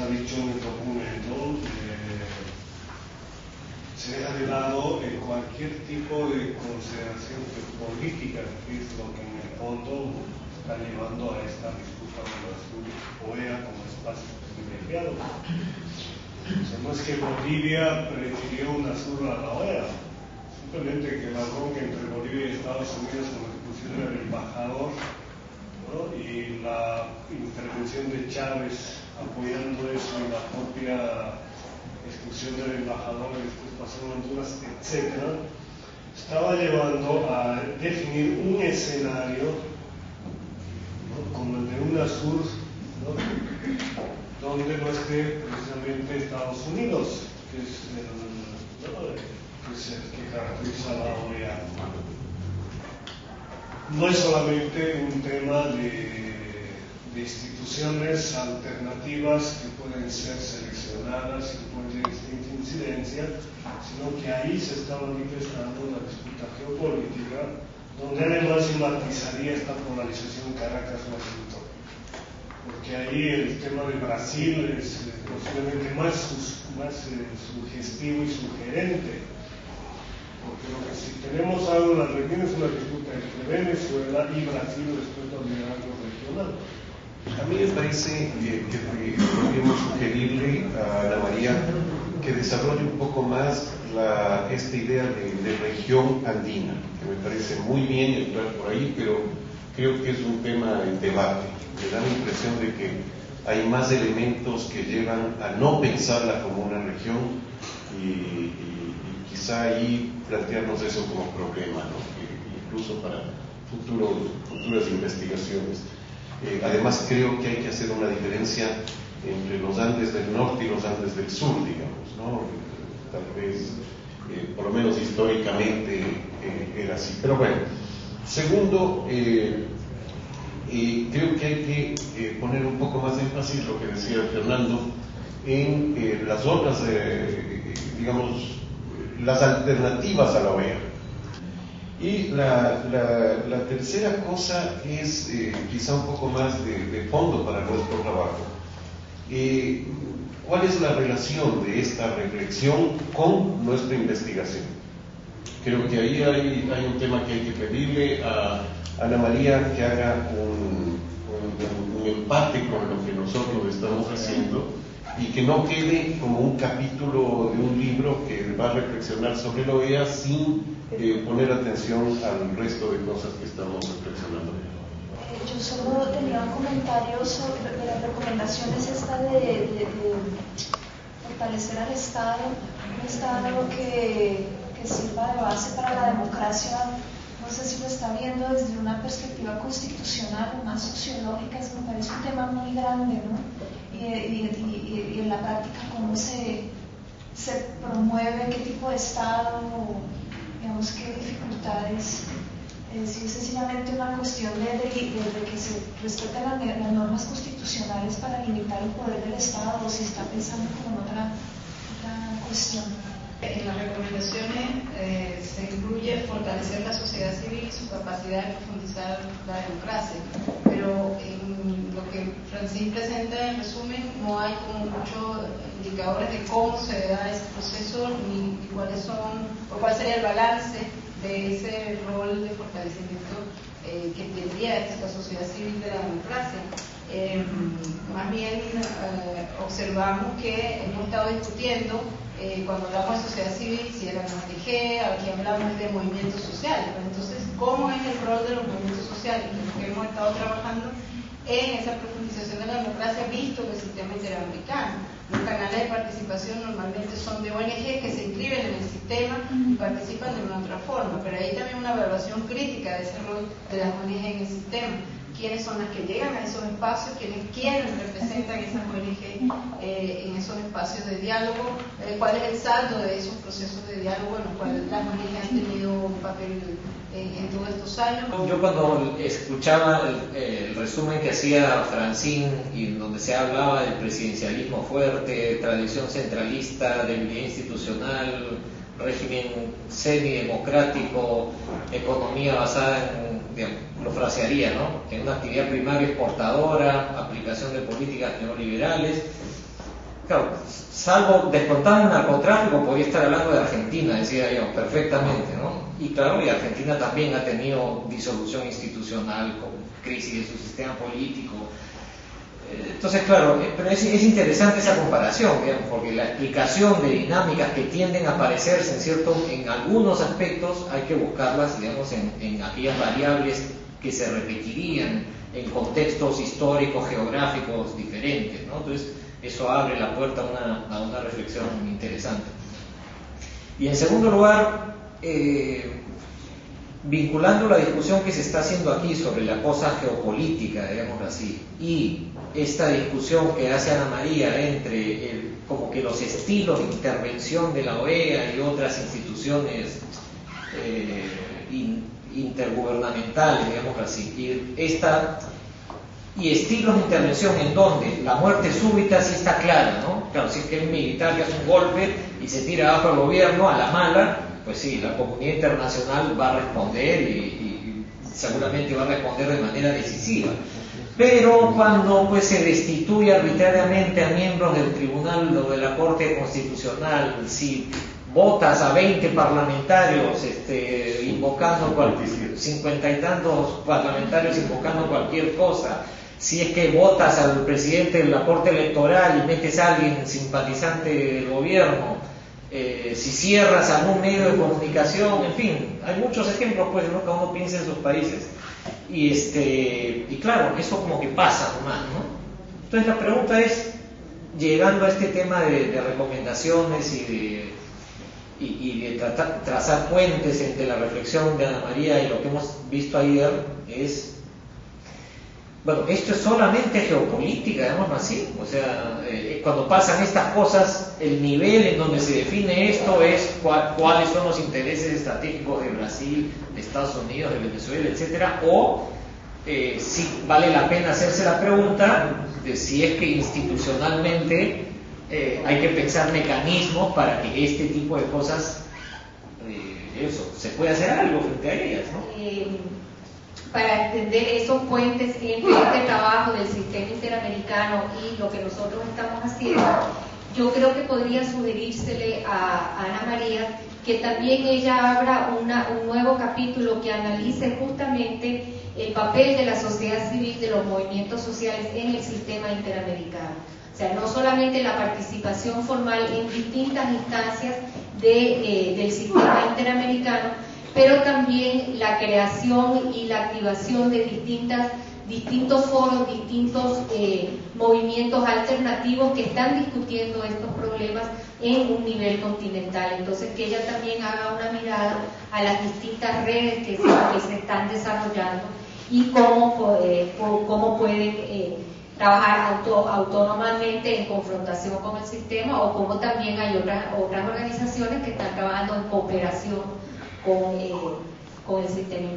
está dicho en el documento, se deja de lado cualquier tipo de consideración política, que es lo que en el fondo está llevando a esta disputa de la OEA como espacio privilegiado. O sea, no es que Bolivia prefirió una sur a la OEA, simplemente que la bronca entre Bolivia y Estados Unidos con la expulsión del embajador, ¿no? Y la intervención de Chávez apoyando eso y la propia expulsión del embajador, después pasó en Honduras, etcétera, estaba llevando a definir un escenario, ¿no?, como el de UNASUR, ¿no?, donde no esté precisamente Estados Unidos, que es el que caracteriza la OEA. No es solamente un tema de instituciones alternativas que pueden ser seleccionadas y que pueden tener distinta incidencia, sino que ahí se está manifestando una disputa geopolítica, donde además se matizaría esta polarización Caracas-Washington. Porque ahí el tema de Brasil es posiblemente más sugestivo y sugerente. Porque lo que si tenemos algo en la región es una disputa entre Venezuela y Brasil respecto al liderazgo regional. A mí me parece que podríamos sugerirle a Ana María que desarrolle un poco más esta idea de región andina, que me parece muy bien entrar por ahí, pero creo que es un tema en debate. Me da la impresión de que hay más elementos que llevan a no pensarla como una región y quizá ahí plantearnos eso como problema, ¿no?, incluso para futuras investigaciones. Además creo que hay que hacer una diferencia entre los Andes del norte y los Andes del sur, digamos, ¿no? Tal vez, por lo menos históricamente, era así. Pero bueno, segundo, creo que hay que poner un poco más de énfasis, lo que decía Fernando, en las otras, digamos, las alternativas a la OEA. Y la tercera cosa es quizá un poco más de fondo para nuestro trabajo. ¿Cuál es la relación de esta reflexión con nuestra investigación? Creo que ahí hay un tema que hay que pedirle a Ana María que haga un empate con lo que nosotros estamos haciendo y que no quede como un capítulo de un libro que va a reflexionar sobre la OEA sin poner atención al resto de cosas que estamos reflexionando. Yo solo tenía un comentario sobre las recomendaciones de fortalecer al Estado, un Estado que sirva de base para la democracia. No sé si lo está viendo desde una perspectiva constitucional o más sociológica, me parece un tema muy grande, ¿no? Y en la práctica cómo se promueve, qué tipo de Estado, digamos, qué dificultades. Es sencillamente una cuestión de que se respeten las normas constitucionales para limitar el poder del Estado, o si está pensando como en otra cuestión. En las recomendaciones se incluye fortalecer la sociedad civil y su capacidad de profundizar la democracia, pero en lo que Francine presenta en resumen no hay como muchos indicadores de cómo se da ese proceso ni cuáles son o cuál sería el balance de ese rol de fortalecimiento que tendría esta sociedad civil de la democracia. Más bien observamos que hemos estado discutiendo cuando hablamos de sociedad civil, si éramos ONG, aquí hablamos de movimientos sociales. Entonces, ¿cómo es el rol de los movimientos sociales? Que hemos estado trabajando en esa profundización de la democracia, visto el sistema interamericano. Los canales de participación normalmente son de ONG que se inscriben en el sistema y participan de una otra forma, pero hay también una evaluación crítica de ese rol de las ONG en el sistema. Quiénes son las que llegan a esos espacios, quiénes representan esas ONG en esos espacios de diálogo, cuál es el saldo de esos procesos de diálogo en los cuales las ONG han tenido un papel en todos estos años. Yo cuando escuchaba el resumen que hacía Francine y donde se hablaba del presidencialismo fuerte, tradición centralista, debilidad institucional, régimen semidemocrático, economía basada en, digamos, lo frasearía, ¿no?, en una actividad primaria exportadora, aplicación de políticas neoliberales, Claro, salvo descontando el narcotráfico, podría estar hablando de Argentina, decía yo, perfectamente, ¿no? Y claro, y Argentina también ha tenido disolución institucional, con crisis de su sistema político. Entonces, claro, pero es interesante esa comparación, digamos, porque la explicación de dinámicas que tienden a parecerse en algunos aspectos, hay que buscarlas, digamos, en aquellas variables que se repetirían en contextos históricos, geográficos diferentes, ¿no? Entonces, eso abre la puerta a una reflexión interesante. Y en segundo lugar, vinculando la discusión que se está haciendo aquí sobre la cosa geopolítica, digamos así, y esta discusión que hace Ana María entre como que los estilos de intervención de la OEA y otras instituciones intergubernamentales, digamos así, y estilos de intervención en donde la muerte súbita sí está clara, ¿no? Claro, si es que es un militar que hace un golpe y se tira abajo al gobierno a la mala, pues sí, la comunidad internacional va a responder y seguramente va a responder de manera decisiva. Pero cuando pues se destituye arbitrariamente a miembros del tribunal o de la Corte Constitucional, si votas a 20 parlamentarios invocando 50 y tantos parlamentarios invocando cualquier cosa, si es que votas al presidente de la Corte Electoral y metes a alguien simpatizante del gobierno, si cierras algún medio de comunicación, en fin, hay muchos ejemplos, pues, ¿no? Cada uno piensa en sus países. Y claro, eso como que pasa nomás, ¿no? Entonces la pregunta es, llegando a este tema de recomendaciones y de trazar puentes entre la reflexión de Ana María y lo que hemos visto ayer, es, bueno, esto es solamente geopolítica, digámoslo así. O sea, cuando pasan estas cosas, el nivel en donde se define esto es cuáles son los intereses estratégicos de Brasil, de Estados Unidos, de Venezuela, etcétera, o si vale la pena hacerse la pregunta de si es que institucionalmente hay que pensar mecanismos para que este tipo de cosas, se pueda hacer algo frente a ellas, ¿no? Para entender esos puentes entre este trabajo del sistema interamericano y lo que nosotros estamos haciendo, yo creo que podría sugerírsele a Ana María que también ella abra un nuevo capítulo que analice justamente el papel de la sociedad civil, de los movimientos sociales en el sistema interamericano. O sea, no solamente la participación formal en distintas instancias del sistema interamericano, pero también la creación y la activación de distintos foros, distintos movimientos alternativos que están discutiendo estos problemas en un nivel continental. Entonces, que ella también haga una mirada a las distintas redes que se están desarrollando y cómo pueden trabajar autónomamente en confrontación con el sistema, o cómo también hay otras organizaciones que están trabajando en cooperación con el sistema.